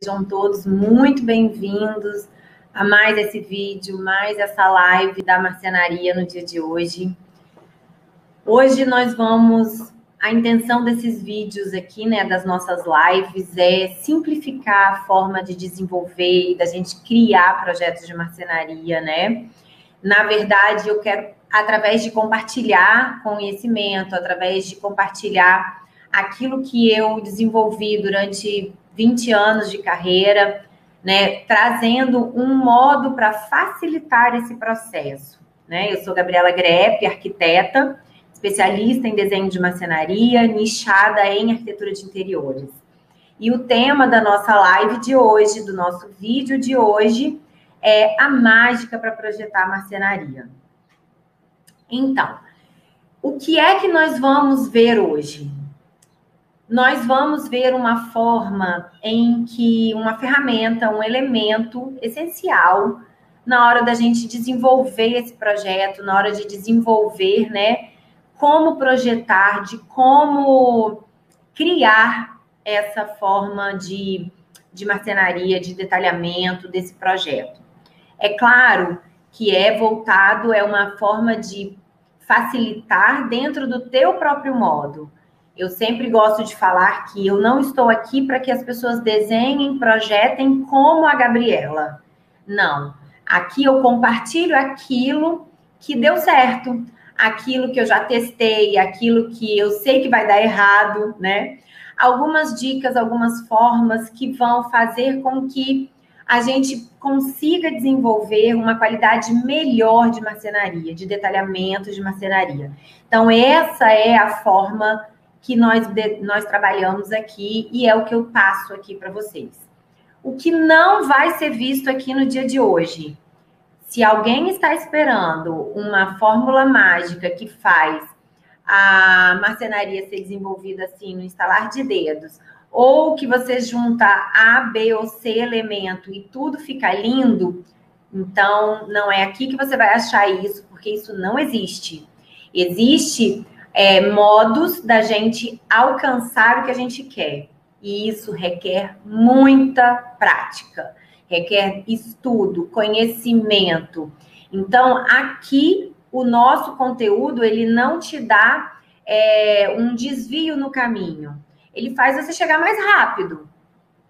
Sejam todos muito bem-vindos a mais esse vídeo, mais essa live da marcenaria no dia de hoje. Hoje nós vamos... A intenção desses vídeos aqui, né, das nossas lives, é simplificar a forma de desenvolver e da gente criar projetos de marcenaria, né? Na verdade, eu quero, através de compartilhar conhecimento, através de compartilhar aquilo que eu desenvolvi durante 20 anos de carreira, né, trazendo um modo para facilitar esse processo, né? Eu sou Gabriela Grepp, arquiteta, especialista em desenho de marcenaria, nichada em arquitetura de interiores. E o tema da nossa live de hoje, do nosso vídeo de hoje, é a mágica para projetar marcenaria. Então, o que é que nós vamos ver hoje? Nós vamos ver uma forma em que uma ferramenta, um elemento essencial na hora da gente desenvolver esse projeto, na hora de desenvolver, né, como projetar, de como criar essa forma de marcenaria, de detalhamento desse projeto. É claro que é voltado, é uma forma de facilitar dentro do teu próprio modo. Eu sempre gosto de falar que eu não estou aqui para que as pessoas desenhem, projetem como a Gabriela. Não. Aqui eu compartilho aquilo que deu certo, aquilo que eu já testei, aquilo que eu sei que vai dar errado, né? Algumas dicas, algumas formas que vão fazer com que a gente consiga desenvolver uma qualidade melhor de marcenaria, de detalhamento de marcenaria. Então, essa é a forma que nós trabalhamos aqui e é o que eu passo aqui para vocês. O que não vai ser visto aqui no dia de hoje? Se alguém está esperando uma fórmula mágica que faz a marcenaria ser desenvolvida assim, no instalar de dedos, ou que você junta A, B ou C elemento e tudo fica lindo, então não é aqui que você vai achar isso, porque isso não existe. Existe modos da gente alcançar o que a gente quer, e isso requer muita prática, requer estudo, conhecimento. Então, aqui, o nosso conteúdo, ele não te dá um desvio no caminho. Ele faz você chegar mais rápido.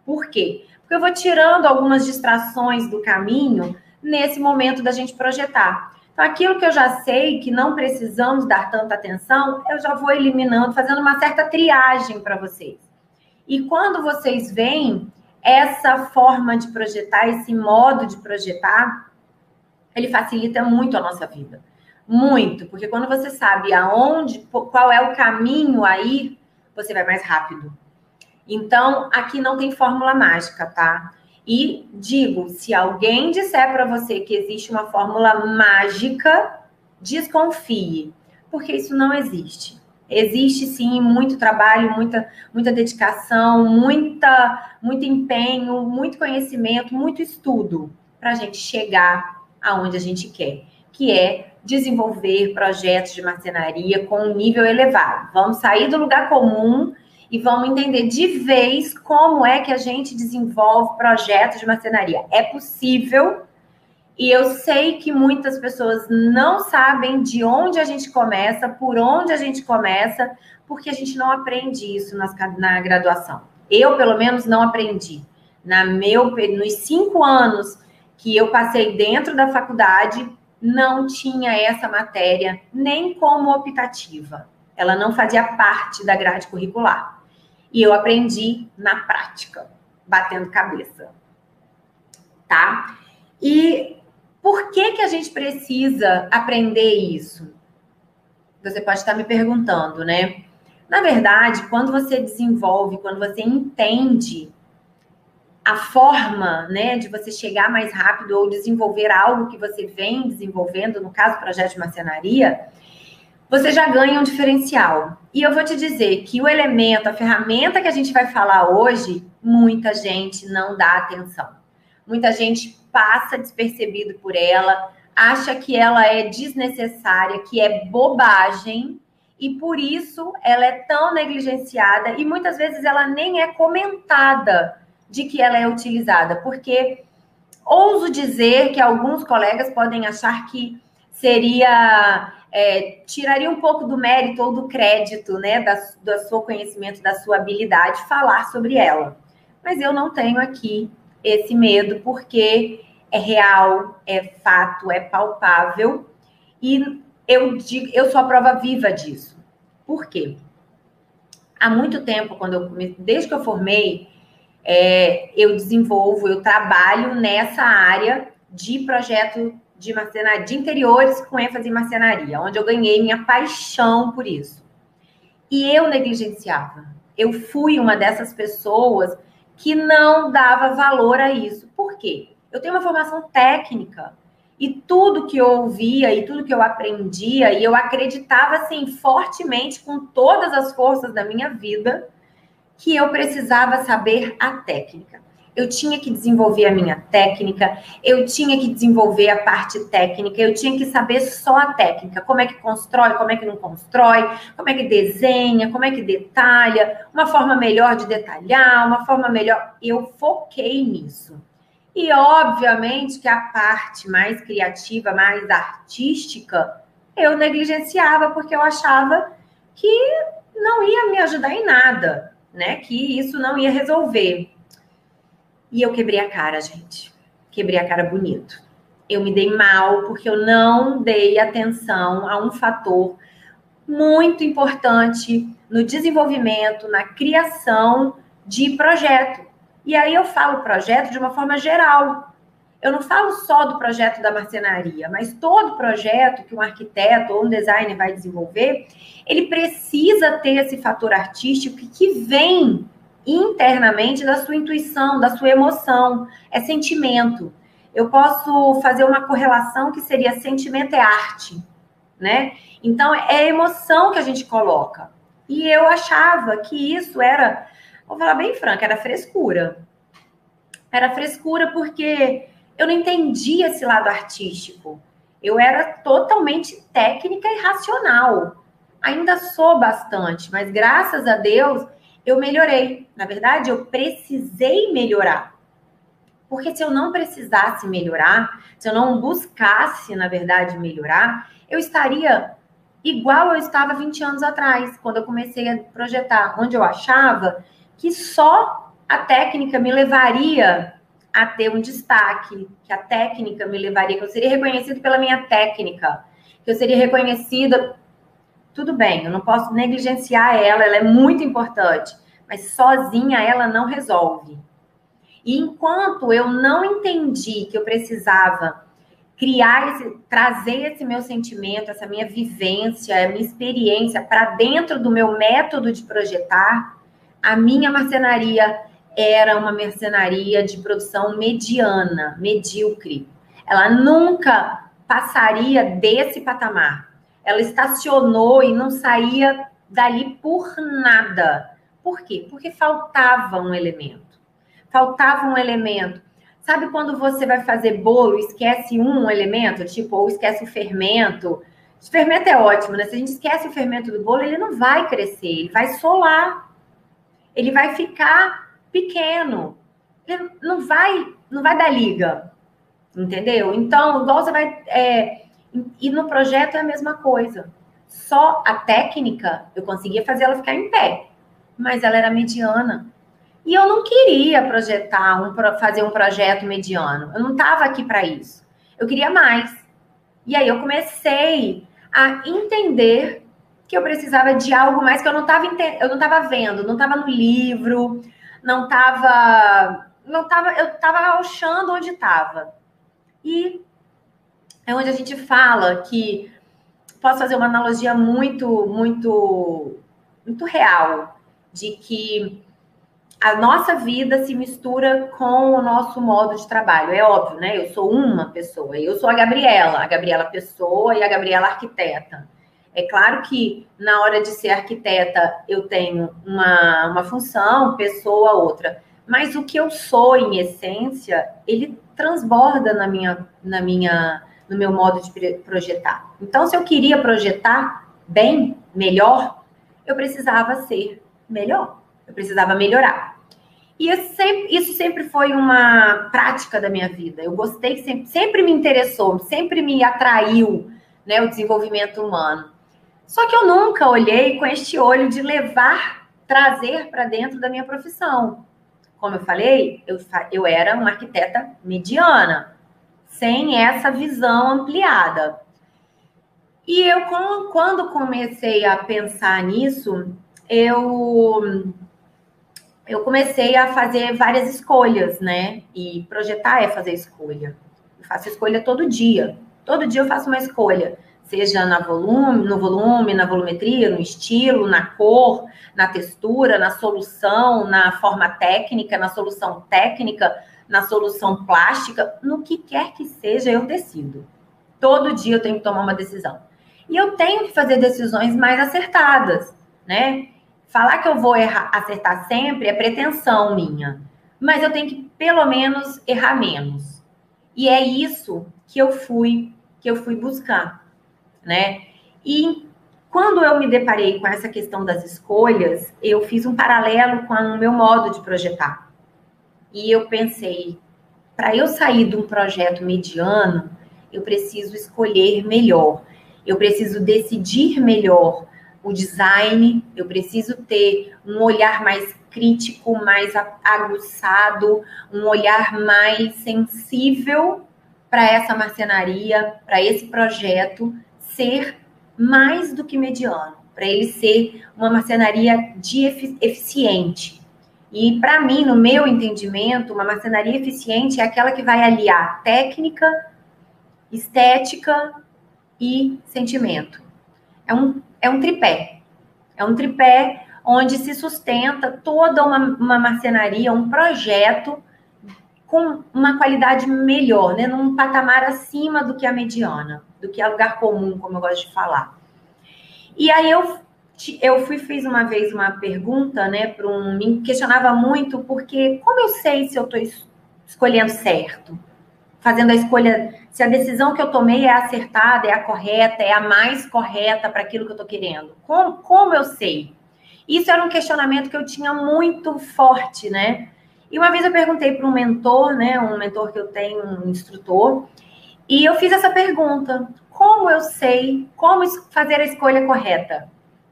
Por quê? Porque eu vou tirando algumas distrações do caminho nesse momento da gente projetar. Então, aquilo que eu já sei que não precisamos dar tanta atenção, eu já vou eliminando, fazendo uma certa triagem para vocês. E quando vocês veem essa forma de projetar, esse modo de projetar, ele facilita muito a nossa vida. Muito, porque quando você sabe aonde, qual é o caminho a ir, você vai mais rápido. Então, aqui não tem fórmula mágica, tá? E digo, se alguém disser para você que existe uma fórmula mágica, desconfie, porque isso não existe. Existe, sim, muito trabalho, muita dedicação, muito empenho, muito conhecimento, muito estudo para a gente chegar aonde a gente quer, que é desenvolver projetos de marcenaria com um nível elevado. Vamos sair do lugar comum e vamos entender de vez como é que a gente desenvolve projetos de marcenaria. É possível, e eu sei que muitas pessoas não sabem de onde a gente começa, por onde a gente começa, porque a gente não aprende isso na graduação. Eu, pelo menos, não aprendi. Nos 5 anos que eu passei dentro da faculdade, não tinha essa matéria nem como optativa. Ela não fazia parte da grade curricular. E eu aprendi na prática, batendo cabeça, tá? E por que a gente precisa aprender isso? Você pode estar me perguntando, né? Na verdade, quando você desenvolve, quando você entende a forma, né, de você chegar mais rápido ou desenvolver algo que você vem desenvolvendo, no caso, projeto de marcenaria, você já ganha um diferencial. E eu vou te dizer que o elemento, a ferramenta que a gente vai falar hoje, muita gente não dá atenção. Muita gente passa despercebido por ela, acha que ela é desnecessária, que é bobagem, e por isso ela é tão negligenciada e muitas vezes ela nem é comentada de que ela é utilizada, porque ouso dizer que alguns colegas podem achar que seria... tiraria um pouco do mérito ou do crédito, né, do seu conhecimento, da sua habilidade, falar sobre ela. Mas eu não tenho aqui esse medo, porque é real, é fato, é palpável, e eu sou a prova viva disso. Por quê? Há muito tempo, desde que eu formei, eu trabalho nessa área de projeto de marcenaria, de interiores com ênfase em marcenaria, onde eu ganhei minha paixão por isso. E eu negligenciava. Eu fui uma dessas pessoas que não dava valor a isso. Por quê? Eu tenho uma formação técnica e tudo que eu ouvia e tudo que eu aprendia, e eu acreditava, assim, fortemente, com todas as forças da minha vida, que eu precisava saber a técnica. Eu tinha que desenvolver a minha técnica, eu tinha que desenvolver a parte técnica, eu tinha que saber só a técnica, como é que constrói, como é que não constrói, como é que desenha, como é que detalha, uma forma melhor de detalhar, uma forma melhor... Eu foquei nisso. E, obviamente, que a parte mais criativa, mais artística, eu negligenciava, porque eu achava que não ia me ajudar em nada, né? Que isso não ia resolver. E eu quebrei a cara, gente. Quebrei a cara bonito. Eu me dei mal porque eu não dei atenção a um fator muito importante no desenvolvimento, na criação de projeto. E aí eu falo projeto de uma forma geral. Eu não falo só do projeto da marcenaria, mas todo projeto que um arquiteto ou um designer vai desenvolver, ele precisa ter esse fator artístico que vem internamente da sua intuição, da sua emoção, é sentimento. Eu posso fazer uma correlação que seria sentimento é arte, né? Então, é emoção que a gente coloca. E eu achava que isso era, vou falar bem franca, era frescura. Era frescura porque eu não entendia esse lado artístico. Eu era totalmente técnica e racional. Ainda sou bastante, mas graças a Deus eu melhorei. Na verdade, eu precisei melhorar. Porque se eu não precisasse melhorar, se eu não buscasse, na verdade, melhorar, eu estaria igual eu estava 20 anos atrás, quando eu comecei a projetar, onde eu achava que só a técnica me levaria a ter um destaque, que a técnica me levaria, que eu seria reconhecido pela minha técnica, que eu seria reconhecida... Tudo bem, eu não posso negligenciar ela é muito importante, mas sozinha ela não resolve. E enquanto eu não entendi que eu precisava trazer esse meu sentimento, essa minha vivência, a minha experiência para dentro do meu método de projetar, a minha marcenaria era uma marcenaria de produção mediana, medíocre. Ela nunca passaria desse patamar. Ela estacionou e não saía dali por nada. Por quê? Porque faltava um elemento. Faltava um elemento. Sabe quando você vai fazer bolo e esquece um elemento? Tipo, ou esquece o fermento. O fermento é ótimo, né? Se a gente esquece o fermento do bolo, ele não vai crescer, ele vai solar. Ele vai ficar pequeno. Ele não vai dar liga. Entendeu? Então, igual você vai... E no projeto é a mesma coisa. Só a técnica, eu conseguia fazer ela ficar em pé. Mas ela era mediana. E eu não queria fazer um projeto mediano. Eu não estava aqui para isso. Eu queria mais. E aí eu comecei a entender que eu precisava de algo mais que eu não estava vendo, não estava no livro, eu estava achando onde estava. E é onde a gente fala que posso fazer uma analogia muito, muito, muito real de que a nossa vida se mistura com o nosso modo de trabalho. É óbvio, né? Eu sou uma pessoa. Eu sou a Gabriela pessoa e a Gabriela arquiteta. É claro que na hora de ser arquiteta eu tenho uma função, pessoa, outra. Mas o que eu sou em essência, ele transborda no meu modo de projetar. Então, se eu queria projetar bem, melhor, eu precisava ser melhor. Eu precisava melhorar. E isso sempre foi uma prática da minha vida. Eu gostei, sempre me interessou, sempre me atraiu, né, o desenvolvimento humano. Só que eu nunca olhei com este olho de trazer para dentro da minha profissão. Como eu falei, eu era uma arquiteta mediana, sem essa visão ampliada. E eu, quando comecei a pensar nisso, eu comecei a fazer várias escolhas, né? E projetar é fazer escolha. Eu faço escolha todo dia. Todo dia eu faço uma escolha. Seja no volume, na volumetria, no estilo, na cor, na textura, na solução, na forma técnica, na solução técnica, na solução plástica. No que quer que seja, eu decido. Todo dia eu tenho que tomar uma decisão. E eu tenho que fazer decisões mais acertadas, né? Falar que eu vou acertar sempre é pretensão minha. Mas eu tenho que, pelo menos, errar menos. E é isso que eu fui buscar, né? E quando eu me deparei com essa questão das escolhas, eu fiz um paralelo com o meu modo de projetar. E eu pensei, para eu sair de um projeto mediano, eu preciso escolher melhor. Eu preciso decidir melhor o design, eu preciso ter um olhar mais crítico, mais aguçado, um olhar mais sensível para essa marcenaria, para esse projeto ser mais do que mediano, para ele ser uma marcenaria eficiente. E para mim, no meu entendimento, uma marcenaria eficiente é aquela que vai aliar técnica, estética e sentimento. É um tripé. É um tripé onde se sustenta toda uma marcenaria, um projeto com uma qualidade melhor, né? Num patamar acima do que a mediana, do que a lugar comum, como eu gosto de falar. E aí fiz uma vez uma pergunta, né? Me questionava muito, porque como eu sei se eu estou escolhendo certo? Fazendo a escolha, se a decisão que eu tomei é acertada, é a correta, é a mais correta para aquilo que eu estou querendo. Como eu sei? Isso era um questionamento que eu tinha muito forte, né? E uma vez eu perguntei para um mentor, né? Um mentor que eu tenho, um instrutor, e eu fiz essa pergunta: como eu sei como fazer a escolha correta?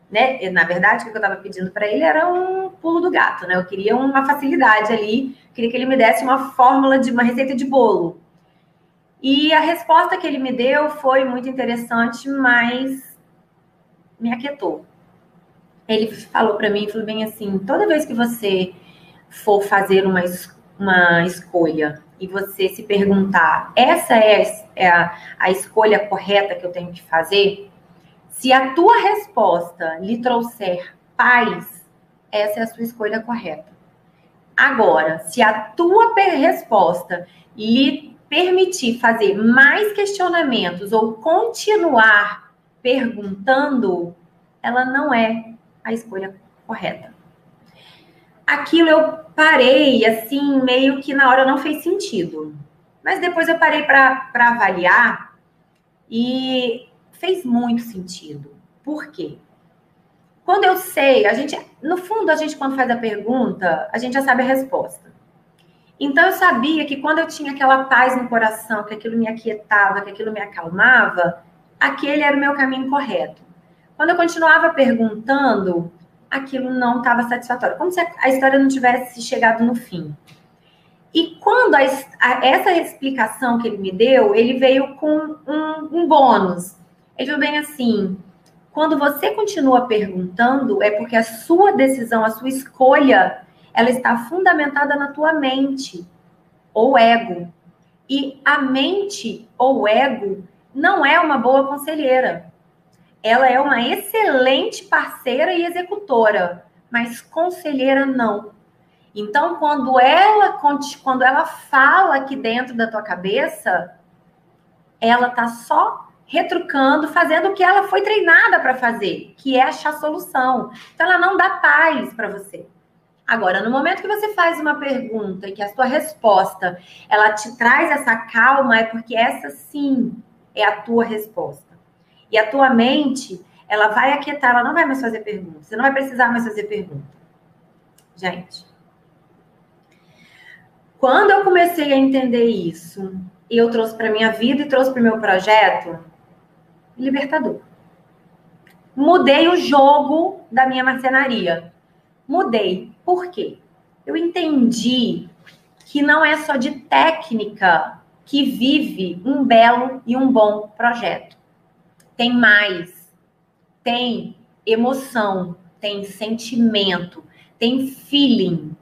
Né? E, na verdade, o que eu estava pedindo para ele era um pulo do gato, né? Eu queria uma facilidade ali, queria que ele me desse uma fórmula de uma receita de bolo. E a resposta que ele me deu foi muito interessante, mas me aquietou. Ele falou para mim, falou bem assim: toda vez que você for fazer uma escolha e você se perguntar, essa é a escolha correta que eu tenho que fazer? Se a tua resposta lhe trouxer paz, essa é a sua escolha correta. Agora, se a tua resposta lhe permitir fazer mais questionamentos ou continuar perguntando, ela não é a escolha correta. Aquilo eu parei, assim, meio que na hora não fez sentido. Mas depois eu parei para avaliar e fez muito sentido. Por quê? Quando eu sei, no fundo, a gente quando faz a pergunta, a gente já sabe a resposta. Então, eu sabia que quando eu tinha aquela paz no coração, que aquilo me aquietava, que aquilo me acalmava, aquele era o meu caminho correto. Quando eu continuava perguntando, aquilo não estava satisfatório, como se a história não tivesse chegado no fim. E quando essa explicação que ele me deu, ele veio com um bônus. Ele falou bem assim: quando você continua perguntando, é porque a sua decisão, a sua escolha, ela está fundamentada na tua mente ou ego. E a mente ou ego não é uma boa conselheira. Ela é uma excelente parceira e executora, mas conselheira não. Então, quando ela fala aqui dentro da tua cabeça, ela tá só retrucando, fazendo o que ela foi treinada para fazer, que é achar solução. Então, ela não dá paz para você. Agora, no momento que você faz uma pergunta e que a sua resposta, ela te traz essa calma, é porque essa sim é a tua resposta. E a tua mente, ela vai aquietar, ela não vai mais fazer pergunta. Você não vai precisar mais fazer pergunta. Gente, Quando eu comecei a entender isso, e eu trouxe para minha vida e trouxe para o meu projeto, libertador. Mudei o jogo da minha marcenaria. Mudei. Por quê? Eu entendi que não é só de técnica que vive um belo e um bom projeto. Tem mais. Tem emoção, tem sentimento, tem feeling.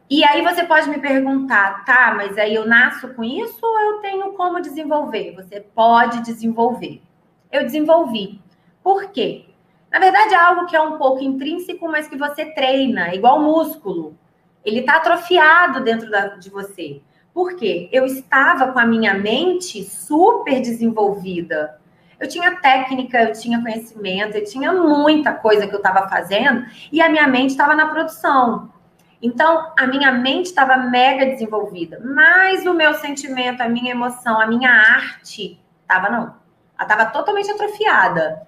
E aí você pode me perguntar, tá, mas aí eu nasço com isso ou eu tenho como desenvolver? Você pode desenvolver. Eu desenvolvi. Por quê? Na verdade, é algo que é um pouco intrínseco, mas que você treina, igual músculo. Ele está atrofiado dentro de você. Por quê? Eu estava com a minha mente super desenvolvida. Eu tinha técnica, eu tinha conhecimento, eu tinha muita coisa que eu estava fazendo e a minha mente estava na produção. Então, a minha mente estava mega desenvolvida, mas o meu sentimento, a minha emoção, a minha arte, estava não. Ela estava totalmente atrofiada.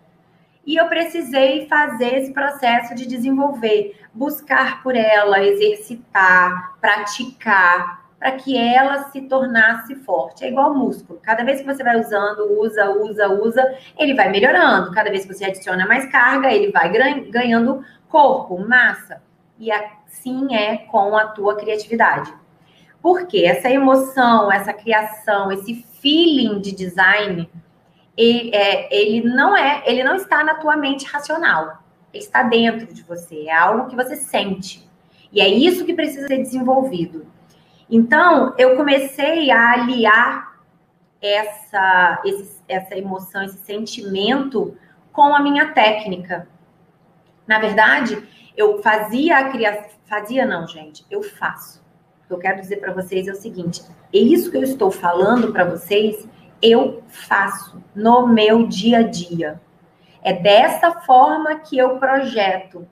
E eu precisei fazer esse processo de desenvolver, buscar por ela, exercitar, praticar, para que ela se tornasse forte. É igual músculo. Cada vez que você vai usando, usa, ele vai melhorando. Cada vez que você adiciona mais carga, ele vai ganhando corpo, massa. E assim é com a tua criatividade. Porque essa emoção, essa criação, esse feeling de design, ele não está na tua mente racional. Ele está dentro de você. É algo que você sente. E é isso que precisa ser desenvolvido. Então, eu comecei a aliar essa emoção, esse sentimento com a minha técnica. Na verdade, eu fazia a criação... Fazia não, gente. Eu faço. O que eu quero dizer para vocês é o seguinte. É isso que eu estou falando para vocês, eu faço no meu dia a dia. É dessa forma que eu projeto.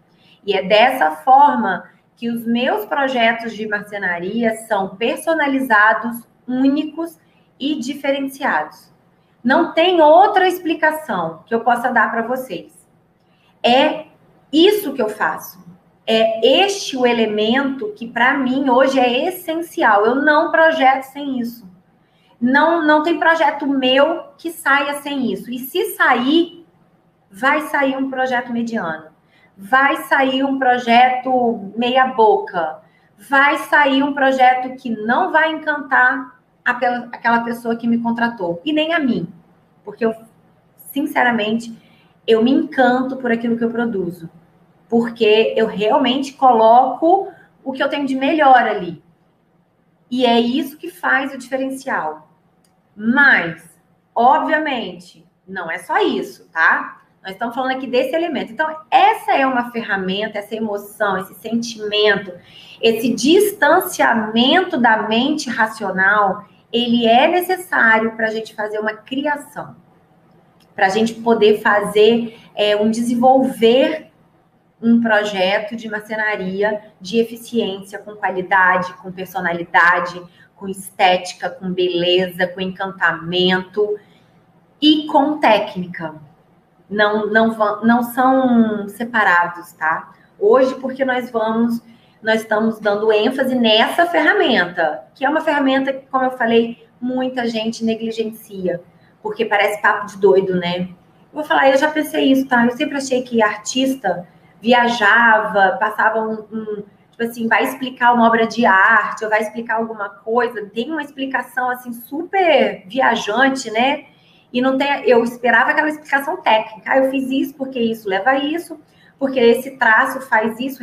E é dessa forma que os meus projetos de marcenaria são personalizados, únicos e diferenciados. Não tem outra explicação que eu possa dar para vocês. É isso que eu faço. É este o elemento que, para mim, hoje é essencial. Eu não projeto sem isso. Não tem projeto meu que saia sem isso. E se sair, vai sair um projeto mediano. Vai sair um projeto meia boca. Vai sair um projeto que não vai encantar aquela pessoa que me contratou. E nem a mim. Porque eu, sinceramente, eu me encanto por aquilo que eu produzo. Porque eu realmente coloco o que eu tenho de melhor ali. E é isso que faz o diferencial. Mas, obviamente, não é só isso, tá? Nós estamos falando aqui desse elemento. Então, essa é uma ferramenta, essa emoção, esse sentimento, esse distanciamento da mente racional, ele é necessário para a gente fazer uma criação. Para a gente poder fazer desenvolver um projeto de marcenaria de eficiência, com qualidade, com personalidade, com estética, com beleza, com encantamento e com técnica. Não são separados, tá? Hoje, porque nós estamos dando ênfase nessa ferramenta, que é uma ferramenta que, como eu falei, muita gente negligencia, porque parece papo de doido, né? Eu vou falar, eu já pensei isso, tá? Eu sempre achei que artista viajava, passava tipo assim, vai explicar uma obra de arte, ou vai explicar alguma coisa, tem uma explicação, assim, super viajante, né? E não tem, eu esperava aquela explicação técnica. Ah, eu fiz isso porque isso leva a isso, porque esse traço faz isso,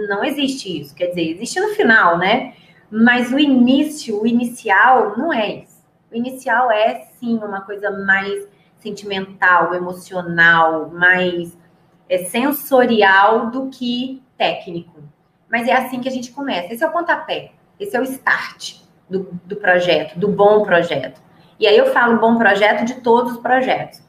não existe isso. Quer dizer, existe no final, né? Mas o inicial, não é isso. O inicial é, sim, uma coisa mais sentimental, emocional, mais sensorial do que técnico. Mas é assim que a gente começa. Esse é o pontapé, esse é o start do projeto, do bom projeto. E aí eu falo bom projeto de todos os projetos.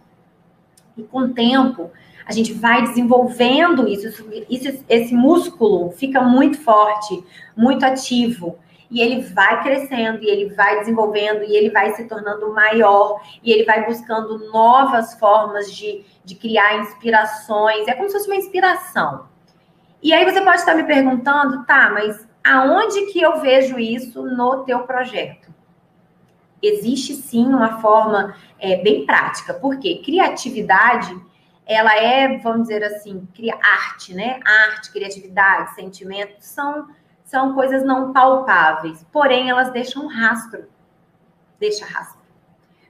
E com o tempo, a gente vai desenvolvendo esse músculo fica muito forte, muito ativo. E ele vai crescendo, e ele vai desenvolvendo, e ele vai se tornando maior, e ele vai buscando novas formas de criar inspirações. É como se fosse uma inspiração. E aí você pode estar me perguntando, tá, mas aonde que eu vejo isso no teu projeto? Existe sim uma forma bem prática, porque criatividade, ela é, vamos dizer assim, arte, né? Arte, criatividade, sentimentos são coisas não palpáveis, porém elas deixam rastro. Deixa rastro.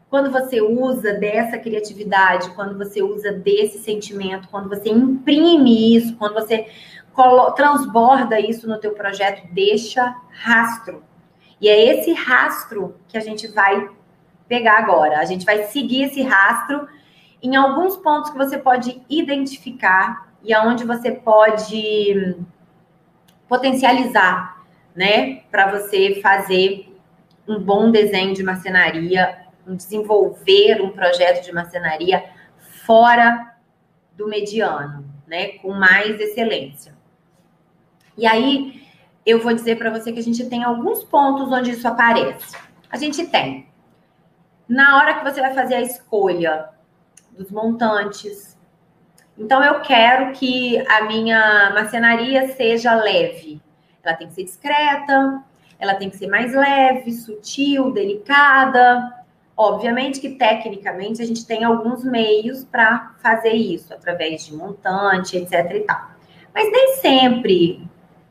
Quando você usa dessa criatividade, quando você usa desse sentimento, quando você imprime isso, quando você transborda isso no teu projeto, deixa rastro. E é esse rastro que a gente vai pegar agora. A gente vai seguir esse rastro em alguns pontos que você pode identificar e aonde você pode potencializar, né? Para você fazer um bom desenho de marcenaria, desenvolver um projeto de marcenaria fora do mediano, né? Com mais excelência. E aí, eu vou dizer para você que a gente tem alguns pontos onde isso aparece. A gente tem, na hora que você vai fazer a escolha dos montantes. Então, eu quero que a minha marcenaria seja leve. Ela tem que ser discreta, ela tem que ser mais leve, sutil, delicada. Obviamente que, tecnicamente, a gente tem alguns meios para fazer isso, através de montante, etc e tal. Mas nem sempre,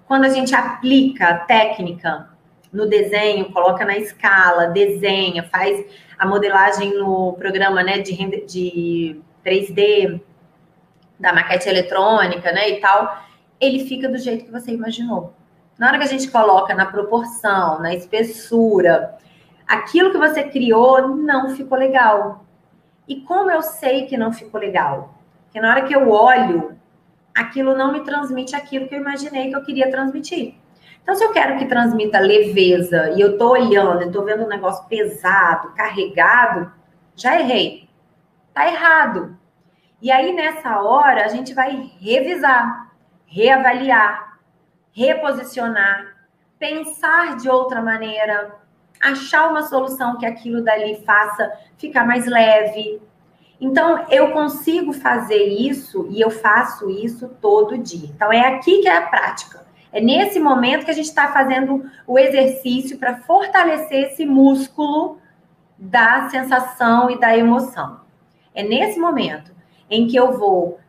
quando a gente aplica a técnica no desenho, coloca na escala, desenha, faz a modelagem no programa, né, de 3D, da maquete eletrônica, né, e tal, ele fica do jeito que você imaginou. Na hora que a gente coloca na proporção, na espessura, aquilo que você criou não ficou legal. E como eu sei que não ficou legal? Porque na hora que eu olho, aquilo não me transmite aquilo que eu imaginei que eu queria transmitir. Então, se eu quero que transmita leveza e eu tô olhando, eu tô vendo um negócio pesado, carregado, já errei. Tá errado. E aí, nessa hora, a gente vai revisar, reavaliar, reposicionar, pensar de outra maneira, achar uma solução que aquilo dali faça ficar mais leve. Então, eu consigo fazer isso e eu faço isso todo dia. Então, é aqui que é a prática. É nesse momento que a gente está fazendo o exercício para fortalecer esse músculo da sensação e da emoção. É nesse momento em que eu vou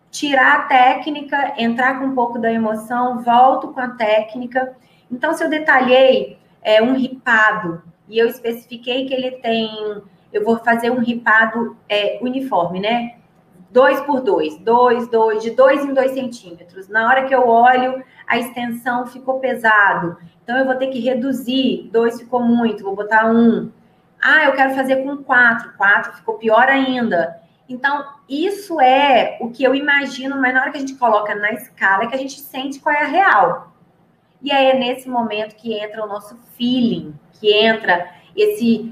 tirar a técnica, entrar com um pouco da emoção, volto com a técnica. Então, se eu detalhei um ripado e eu especifiquei que ele tem... Eu vou fazer um ripado uniforme, né? 2 por 2, de 2 em 2 centímetros. Na hora que eu olho, a extensão ficou pesado. Então, eu vou ter que reduzir. 2 ficou muito, vou botar 1. Ah, eu quero fazer com 4. 4 ficou pior ainda. Então, isso é o que eu imagino, mas na hora que a gente coloca na escala, é que a gente sente qual é a real. E aí é nesse momento que entra o nosso feeling, que entra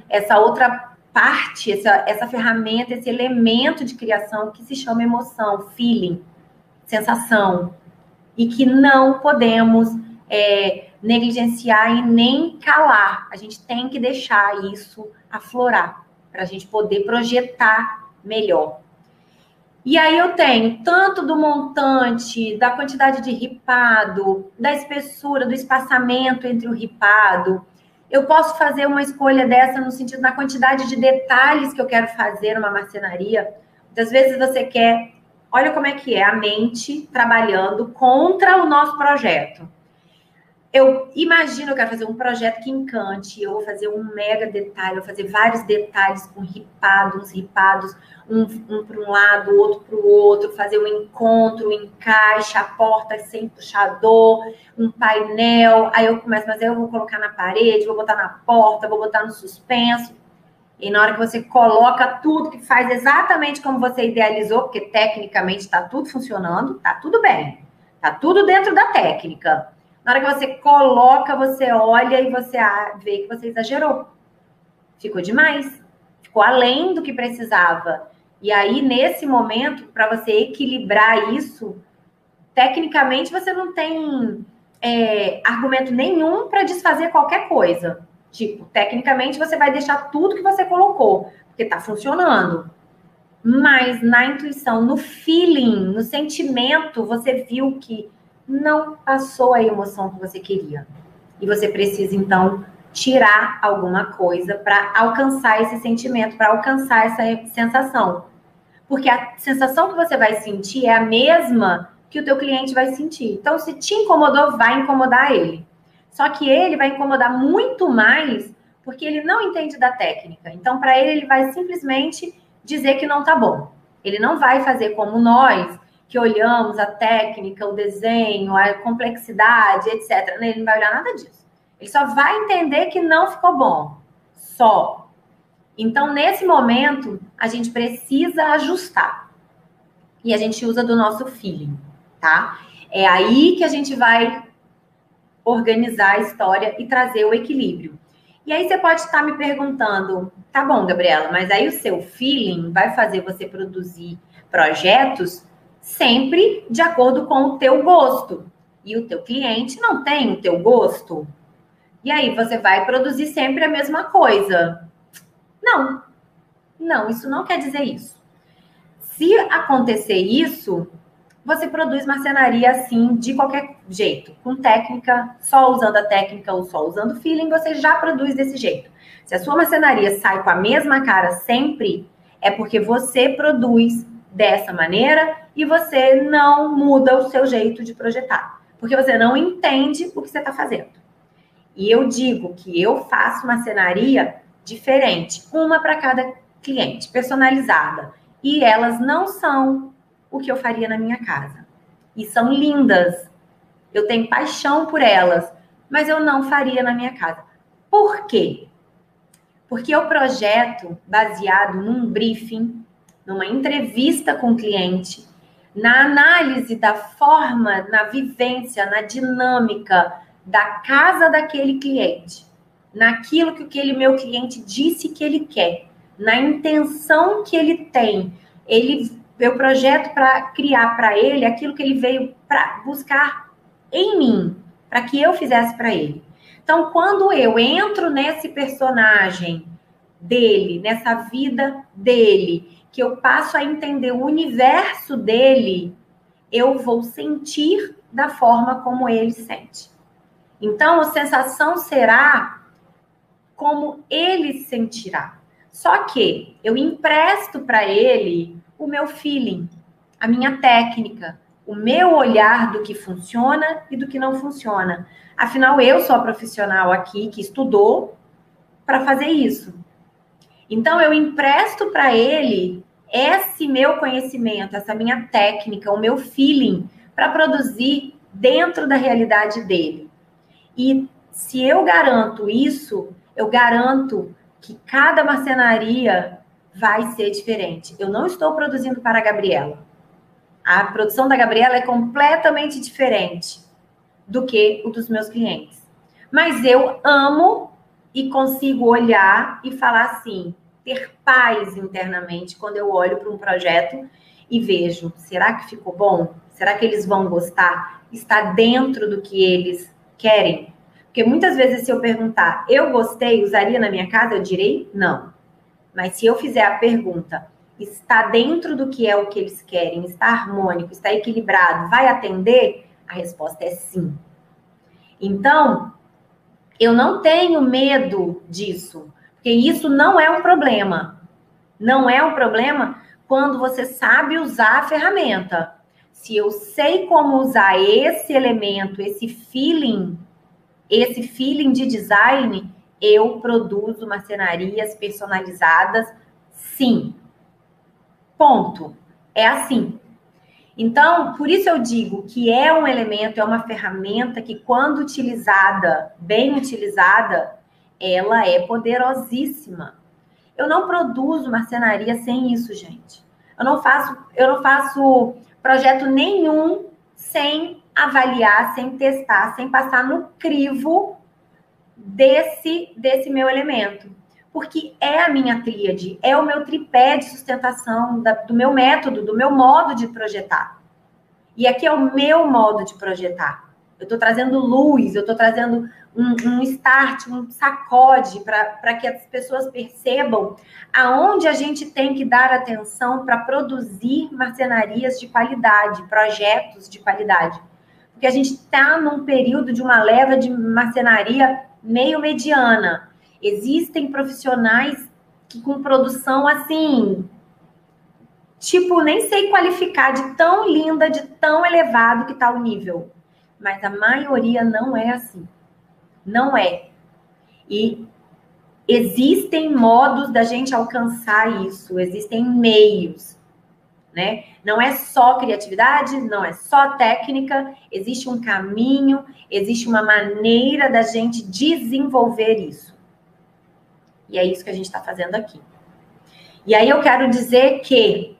essa outra parte, essa ferramenta, esse elemento de criação que se chama emoção, feeling, sensação. E que não podemos negligenciar e nem calar. A gente tem que deixar isso aflorar, para a gente poder projetar melhor. E aí eu tenho tanto do montante, da quantidade de ripado, da espessura, do espaçamento entre o ripado. Eu posso fazer uma escolha dessa no sentido da quantidade de detalhes que eu quero fazer numa marcenaria. Muitas vezes você quer... Olha como é que é a mente trabalhando contra o nosso projeto. Eu imagino, eu quero fazer um projeto que encante, eu vou fazer um mega detalhe, eu vou fazer vários detalhes com ripado, uns ripados, um para um lado, outro para o outro, fazer um encontro, um encaixe, a porta sem puxador, um painel, aí eu começo, mas aí eu vou colocar na parede, vou botar na porta, vou botar no suspenso, e na hora que você coloca tudo, que faz exatamente como você idealizou, porque tecnicamente está tudo funcionando, está tudo bem, está tudo dentro da técnica. Na hora que você coloca, você olha e você vê que você exagerou. Ficou demais. Ficou além do que precisava. E aí, nesse momento, para você equilibrar isso, tecnicamente, você não tem argumento nenhum para desfazer qualquer coisa. Tipo, tecnicamente, você vai deixar tudo que você colocou, porque está funcionando. Mas na intuição, no feeling, no sentimento, você viu que não passou a emoção que você queria. E você precisa, então, tirar alguma coisa para alcançar esse sentimento, para alcançar essa sensação. Porque a sensação que você vai sentir é a mesma que o teu cliente vai sentir. Então, se te incomodou, vai incomodar ele. Só que ele vai incomodar muito mais porque ele não entende da técnica. Então, para ele vai simplesmente dizer que não tá bom. Ele não vai fazer como nós, que olhamos a técnica, o desenho, a complexidade, etc. Ele não vai olhar nada disso. Ele só vai entender que não ficou bom. Só. Então, nesse momento, a gente precisa ajustar. E a gente usa do nosso feeling, tá? É aí que a gente vai organizar a história e trazer o equilíbrio. E aí você pode estar me perguntando, tá bom, Gabriela, mas aí o seu feeling vai fazer você produzir projetos sempre de acordo com o teu gosto. E o teu cliente não tem o teu gosto. E aí você vai produzir sempre a mesma coisa. Não, isso não quer dizer isso. Se acontecer isso, você produz marcenaria assim, de qualquer jeito. Com técnica, só usando a técnica ou só usando feeling, você já produz desse jeito. Se a sua marcenaria sai com a mesma cara sempre, é porque você produz dessa maneira e você não muda o seu jeito de projetar. Porque você não entende o que você está fazendo. E eu digo que eu faço marcenaria diferente, uma para cada cliente, personalizada. E elas não são o que eu faria na minha casa. E são lindas. Eu tenho paixão por elas, mas eu não faria na minha casa. Por quê? Porque eu projeto baseado num briefing, numa entrevista com o cliente, na análise da forma, na vivência, na dinâmica da casa daquele cliente, naquilo que aquele meu cliente disse que ele quer, na intenção que ele tem. Eu projeto para criar para ele aquilo que ele veio para buscar em mim, para que eu fizesse para ele. Então, quando eu entro nesse personagem dele, nessa vida dele, que eu passo a entender o universo dele, eu vou sentir da forma como ele sente. Então, a sensação será como ele sentirá. Só que eu empresto para ele o meu feeling, a minha técnica, o meu olhar do que funciona e do que não funciona. Afinal, eu sou a profissional aqui que estudou para fazer isso. Então, eu empresto para ele esse meu conhecimento, essa minha técnica, o meu feeling, para produzir dentro da realidade dele. E se eu garanto isso, eu garanto que cada marcenaria vai ser diferente. Eu não estou produzindo para a Gabriela. A produção da Gabriela é completamente diferente do que o dos meus clientes. Mas eu amo e consigo olhar e falar assim, ter paz internamente quando eu olho para um projeto e vejo, será que ficou bom? Será que eles vão gostar? Está dentro do que eles querem? Porque muitas vezes se eu perguntar, eu gostei, usaria na minha casa, eu direi não. Mas se eu fizer a pergunta, está dentro do que é o que eles querem, está harmônico, está equilibrado, vai atender? A resposta é sim. Então, eu não tenho medo disso, porque isso não é um problema. Não é um problema quando você sabe usar a ferramenta. Se eu sei como usar esse elemento, esse feeling de design, eu produzo marcenarias personalizadas, sim. Ponto. É assim. Então, por isso eu digo que é um elemento, é uma ferramenta que, quando utilizada, bem utilizada, ela é poderosíssima. Eu não produzo marcenaria sem isso, gente. Eu não faço projeto nenhum sem avaliar, sem testar, sem passar no crivo desse meu elemento. Porque é a minha tríade, é o meu tripé de sustentação do meu método, do meu modo de projetar. E aqui é o meu modo de projetar. Eu estou trazendo luz, eu estou trazendo um start, um sacode para que as pessoas percebam aonde a gente tem que dar atenção para produzir marcenarias de qualidade, projetos de qualidade. porque a gente está num período de uma leva de marcenaria meio mediana. Existem profissionais que com produção assim, tipo, nem sei qualificar de tão linda, de tão elevado que está o nível. Mas a maioria não é assim. Não é. E existem modos da gente alcançar isso, existem meios, né? Não é só criatividade, não é só técnica, existe um caminho, existe uma maneira da gente desenvolver isso. E é isso que a gente está fazendo aqui. E aí eu quero dizer que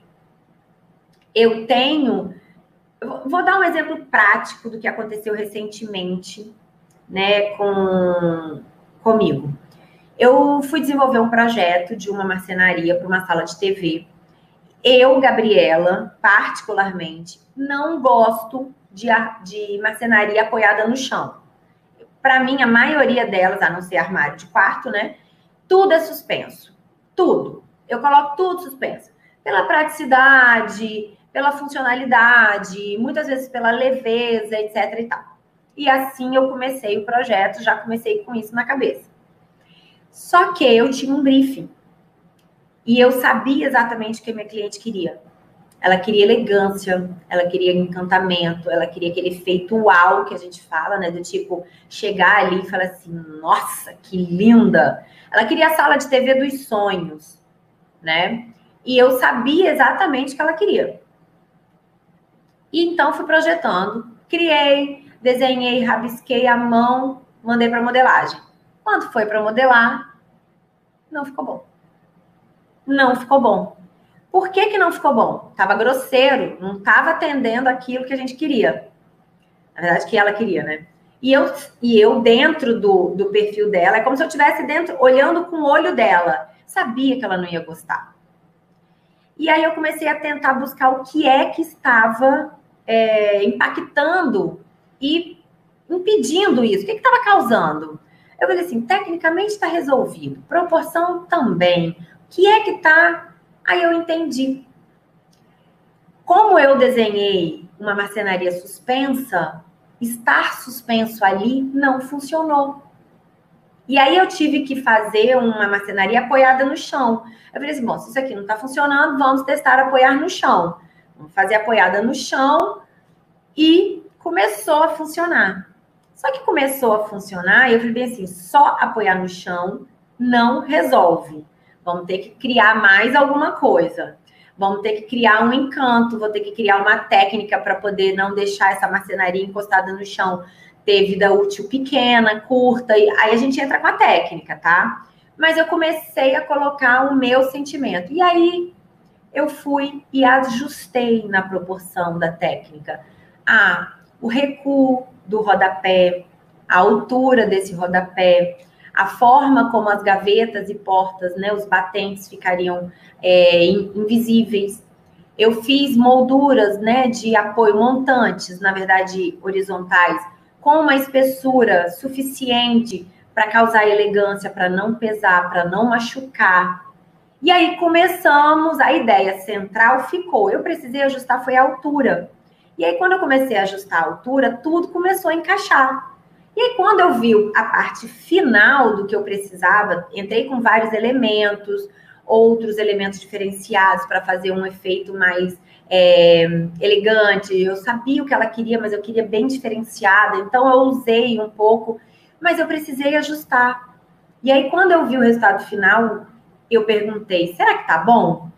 eu tenho... Vou dar um exemplo prático do que aconteceu recentemente, né, comigo. Eu fui desenvolver um projeto de uma marcenaria para uma sala de TV. Eu, Gabriela, particularmente, não gosto de marcenaria apoiada no chão. Para mim, a maioria delas, a não ser armário de quarto, né? Tudo é suspenso. Tudo. Eu coloco tudo suspenso. Pela praticidade, pela funcionalidade, muitas vezes pela leveza, etc e tal. E assim eu comecei o projeto, já comecei com isso na cabeça. Só que eu tinha um briefing. E eu sabia exatamente o que a minha cliente queria. Ela queria elegância, ela queria encantamento, ela queria aquele efeito uau que a gente fala, né? Do tipo, chegar ali e falar assim, nossa, que linda! Ela queria a sala de TV dos sonhos, né? E eu sabia exatamente o que ela queria. E então fui projetando, criei, desenhei, rabisquei à mão, mandei para modelagem. Quando foi para modelar, não ficou bom. Não ficou bom. Por que não ficou bom? Tava grosseiro, não estava atendendo aquilo que a gente queria. Na verdade, que ela queria, né? E eu dentro do perfil dela, é como se eu estivesse dentro, olhando com o olho dela. Sabia que ela não ia gostar. E aí eu comecei a tentar buscar o que é que estava impactando e impedindo isso. O que estava causando? Eu falei assim, tecnicamente está resolvido. Proporção também. O que é que está... Aí eu entendi. Como eu desenhei uma marcenaria suspensa, estar suspenso ali não funcionou. E aí eu tive que fazer uma marcenaria apoiada no chão. Eu falei assim, bom, se isso aqui não está funcionando, vamos testar apoiar no chão. Vamos fazer apoiada no chão e começou a funcionar. Só que começou a funcionar e eu falei assim, só apoiar no chão não resolve. Vamos ter que criar mais alguma coisa. Vamos ter que criar um encanto, vou ter que criar uma técnica para poder não deixar essa marcenaria encostada no chão ter vida útil pequena, curta. E aí a gente entra com a técnica, tá? Mas eu comecei a colocar o meu sentimento. E aí eu fui e ajustei na proporção da técnica. O recuo do rodapé, a altura desse rodapé, a forma como as gavetas e portas, né, os batentes ficariam invisíveis. Eu fiz molduras, né, de apoio montantes, na verdade horizontais, com uma espessura suficiente para causar elegância, para não pesar, para não machucar. E aí começamos, a ideia central ficou. Eu precisei ajustar, foi a altura. E aí quando eu comecei a ajustar a altura, tudo começou a encaixar. E aí quando eu vi a parte final do que eu precisava, entrei com vários elementos, outros elementos diferenciados para fazer um efeito mais elegante. Eu sabia o que ela queria, mas eu queria bem diferenciada. Então eu usei um pouco, mas eu precisei ajustar. E aí quando eu vi o resultado final, eu perguntei, será que tá bom?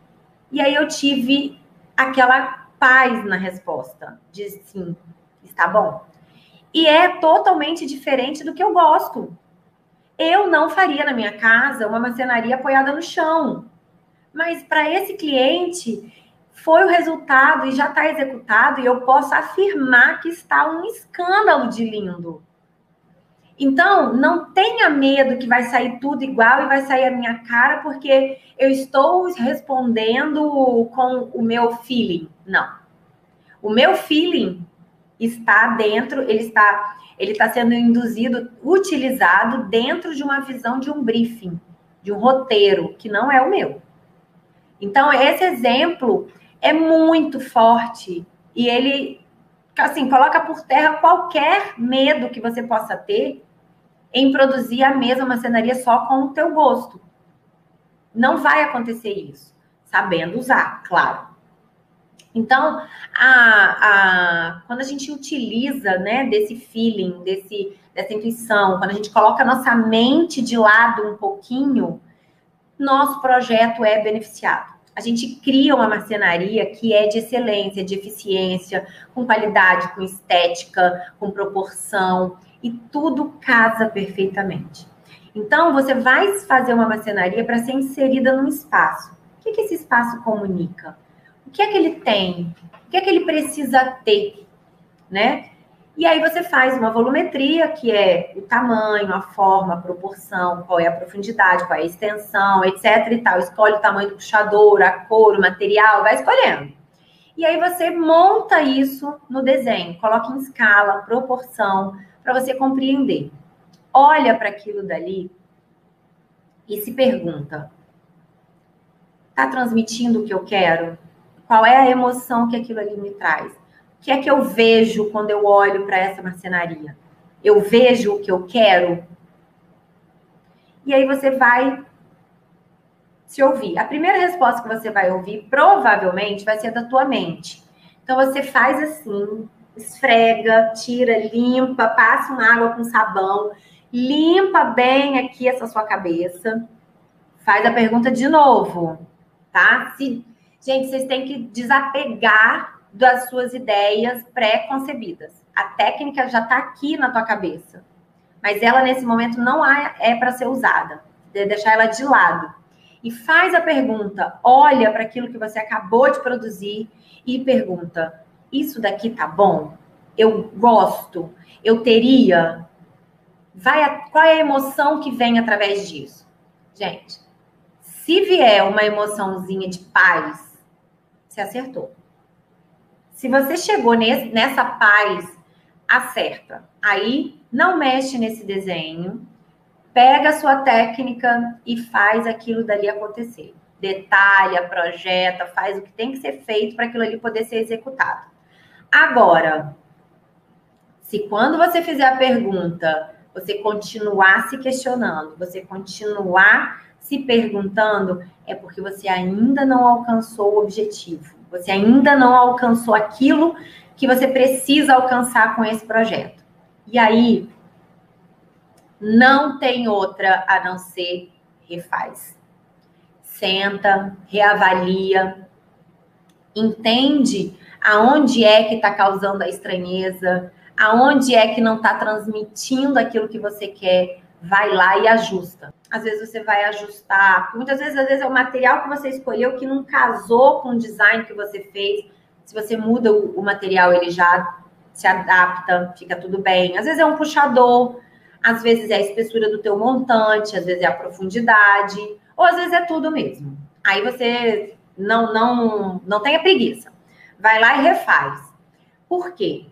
E aí eu tive aquela paz na resposta, de sim, está bom. E é totalmente diferente do que eu gosto. Eu não faria na minha casa uma marcenaria apoiada no chão. Mas para esse cliente, foi o resultado e já está executado, e eu posso afirmar que está um escândalo de lindo. Então, não tenha medo que vai sair tudo igual e vai sair a minha cara porque eu estou respondendo com o meu feeling. Não. O meu feeling está dentro, ele está sendo induzido, utilizado dentro de uma visão de um briefing, de um roteiro, que não é o meu. Então, esse exemplo é muito forte e ele assim, coloca por terra qualquer medo que você possa ter em produzir a mesma marcenaria só com o teu gosto. Não vai acontecer isso, sabendo usar, claro. Então, quando a gente utiliza, né, desse feeling, dessa intuição, quando a gente coloca a nossa mente de lado um pouquinho, nosso projeto é beneficiado. A gente cria uma marcenaria que é de excelência, de eficiência, com qualidade, com estética, com proporção, e tudo casa perfeitamente. Então, você vai fazer uma marcenaria para ser inserida num espaço. O que esse espaço comunica? O que é que ele tem? O que é que ele precisa ter? Né? E aí você faz uma volumetria, que é o tamanho, a forma, a proporção, qual é a profundidade, qual é a extensão, etc e tal. Escolhe o tamanho do puxador, a cor, o material, vai escolhendo. E aí você monta isso no desenho, coloca em escala, proporção, para você compreender. Olha para aquilo dali e se pergunta: está transmitindo o que eu quero? Qual é a emoção que aquilo ali me traz? O que é que eu vejo quando eu olho para essa marcenaria? Eu vejo o que eu quero? E aí você vai se ouvir. A primeira resposta que você vai ouvir, provavelmente, vai ser da tua mente. Então, você faz assim, esfrega, tira, limpa, passa uma água com sabão, limpa bem aqui essa sua cabeça. Faz a pergunta de novo, tá? Gente, vocês têm que desapegar das suas ideias pré-concebidas. A técnica já está aqui na tua cabeça, mas ela nesse momento não é para ser usada. Deixar ela de lado. E faz a pergunta, olha para aquilo que você acabou de produzir e pergunta: isso daqui tá bom? Eu gosto? Eu teria? Qual é a emoção que vem através disso? Gente, se vier uma emoçãozinha de paz, você acertou. Se você chegou nessa paz, acerta. Aí, não mexe nesse desenho, pega a sua técnica e faz aquilo dali acontecer. Detalha, projeta, faz o que tem que ser feito para aquilo ali poder ser executado. Agora, se quando você fizer a pergunta, você continuar se questionando, você continuar se perguntando, é porque você ainda não alcançou o objetivo. Você ainda não alcançou aquilo que você precisa alcançar com esse projeto. E aí, não tem outra a não ser refaz. Senta, reavalia, entende aonde é que está causando a estranheza, aonde é que não está transmitindo aquilo que você quer, vai lá e ajusta. Às vezes você vai ajustar, muitas vezes, é o material que você escolheu que não casou com o design que você fez. Se você muda o material, ele já se adapta, fica tudo bem. Às vezes é um puxador, às vezes é a espessura do teu montante, às vezes é a profundidade, ou às vezes é tudo mesmo. Aí você não tenha preguiça. Vai lá e refaz. Por quê?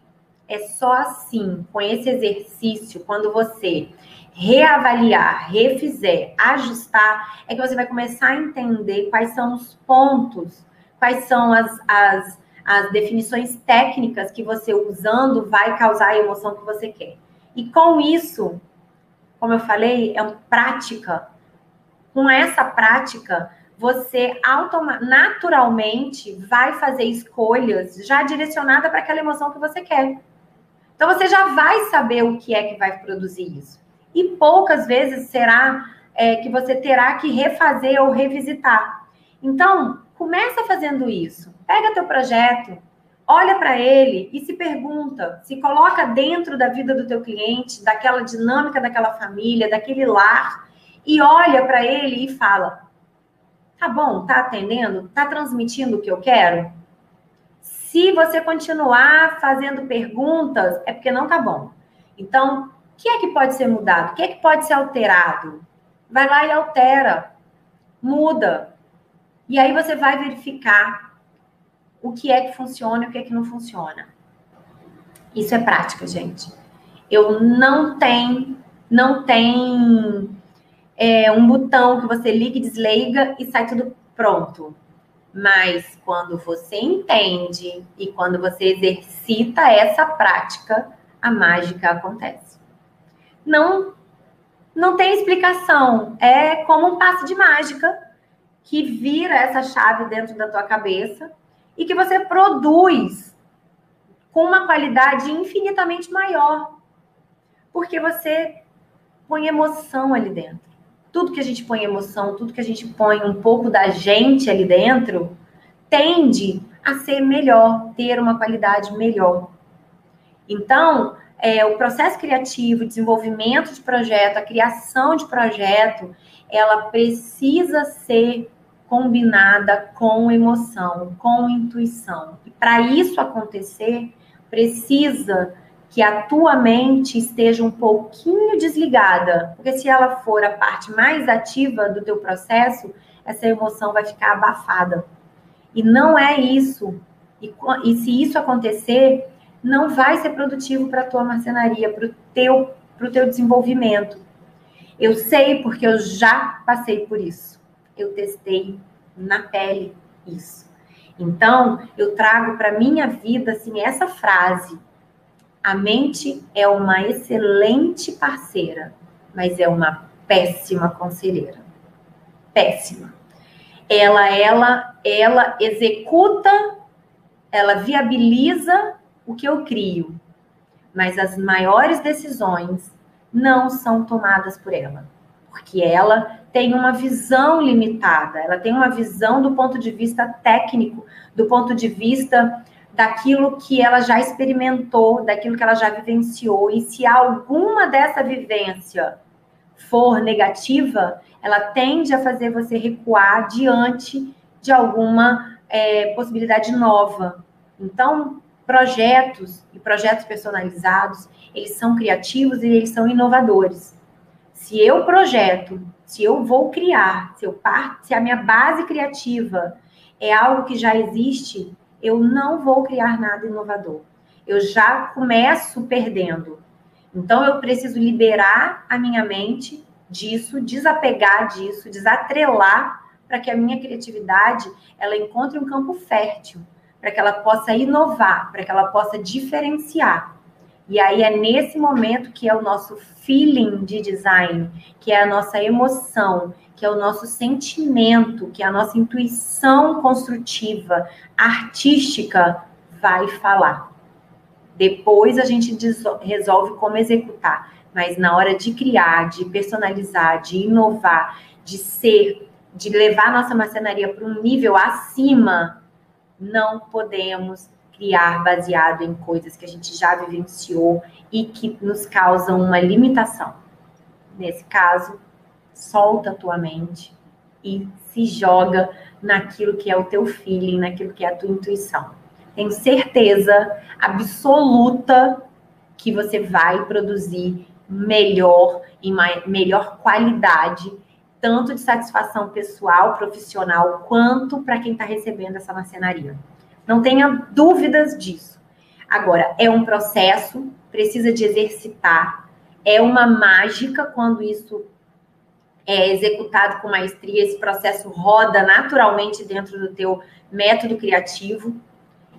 É só assim, com esse exercício, quando você reavaliar, refizer, ajustar, é que você vai começar a entender quais são os pontos, quais são as definições técnicas que você usando vai causar a emoção que você quer. E com isso, como eu falei, é uma prática. Com essa prática, você naturalmente vai fazer escolhas já direcionadas para aquela emoção que você quer. Então, você já vai saber o que é que vai produzir isso. E poucas vezes será que você terá que refazer ou revisitar. Então, começa fazendo isso. Pega teu projeto, olha para ele e se pergunta, se coloca dentro da vida do teu cliente, daquela dinâmica daquela família, daquele lar, e olha para ele e fala: tá bom, tá atendendo? Tá transmitindo o que eu quero? Se você continuar fazendo perguntas, é porque não tá bom. Então, o que é que pode ser mudado? O que é que pode ser alterado? Vai lá e altera, muda. E aí você vai verificar o que é que funciona e o que é que não funciona. Isso é prática, gente. Eu não tem um botão que você liga e desliga e sai tudo pronto. Mas quando você entende e quando você exercita essa prática, a mágica acontece. Não tem explicação. É como um passe de mágica que vira essa chave dentro da tua cabeça e que você produz com uma qualidade infinitamente maior. Porque você põe emoção ali dentro. Tudo que a gente põe emoção, tudo que a gente põe um pouco da gente ali dentro, tende a ser melhor, ter uma qualidade melhor. Então, o processo criativo, o desenvolvimento de projeto, a criação de projeto, ela precisa ser combinada com emoção, com intuição. E para isso acontecer, precisa que a tua mente esteja um pouquinho desligada, porque se ela for a parte mais ativa do teu processo, essa emoção vai ficar abafada. E não é isso. E se isso acontecer, não vai ser produtivo para a tua marcenaria, para o teu desenvolvimento. Eu sei porque eu já passei por isso. Eu testei na pele isso. Então, eu trago para minha vida assim essa frase: a mente é uma excelente parceira, mas é uma péssima conselheira. Péssima. Ela executa, ela viabiliza o que eu crio, mas as maiores decisões não são tomadas por ela, porque ela tem uma visão limitada, ela tem uma visão do ponto de vista técnico, do ponto de vista daquilo que ela já experimentou, daquilo que ela já vivenciou, e se alguma dessa vivência for negativa, ela tende a fazer você recuar diante de alguma possibilidade nova. Então, projetos e projetos personalizados, eles são criativos e eles são inovadores. Se eu projeto, se eu vou criar, se a minha base criativa é algo que já existe, eu não vou criar nada inovador. Eu já começo perdendo. Então, eu preciso liberar a minha mente disso, desapegar disso, desatrelar, para que a minha criatividade ela encontre um campo fértil, para que ela possa inovar, para que ela possa diferenciar. E aí é nesse momento que é o nosso feeling de design, que é a nossa emoção, que é o nosso sentimento, que é a nossa intuição construtiva, artística, vai falar. Depois a gente resolve como executar. Mas na hora de criar, de personalizar, de inovar, de levar a nossa marcenaria para um nível acima, não podemos criar baseado em coisas que a gente já vivenciou e que nos causam uma limitação. Nesse caso, solta a tua mente e se joga naquilo que é o teu feeling, naquilo que é a tua intuição. Tenho certeza absoluta que você vai produzir melhor, em melhor qualidade, tanto de satisfação pessoal, profissional, quanto para quem está recebendo essa marcenaria. Não tenha dúvidas disso. Agora, é um processo, precisa de exercitar, é uma mágica quando isso é executado com maestria, esse processo roda naturalmente dentro do teu método criativo,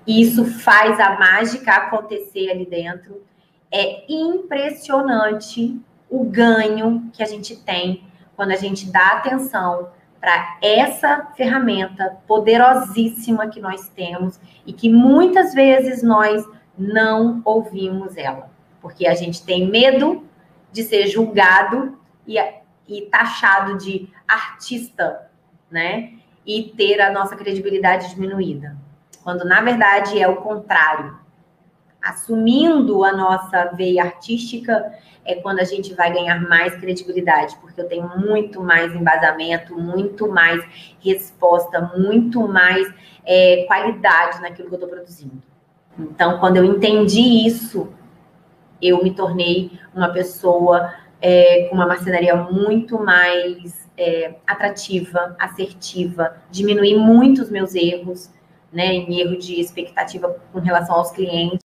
e isso faz a mágica acontecer ali dentro. É impressionante o ganho que a gente tem quando a gente dá atenção para essa ferramenta poderosíssima que nós temos e que muitas vezes nós não ouvimos ela, porque a gente tem medo de ser julgado e taxado de artista, né? E ter a nossa credibilidade diminuída, quando na verdade é o contrário. Assumindo a nossa veia artística é quando a gente vai ganhar mais credibilidade, porque eu tenho muito mais embasamento, muito mais resposta, muito mais qualidade naquilo que eu estou produzindo. Então, quando eu entendi isso, eu me tornei uma pessoa com uma marcenaria muito mais atrativa, assertiva, diminuí muito os meus erros, né, em erro de expectativa com relação aos clientes.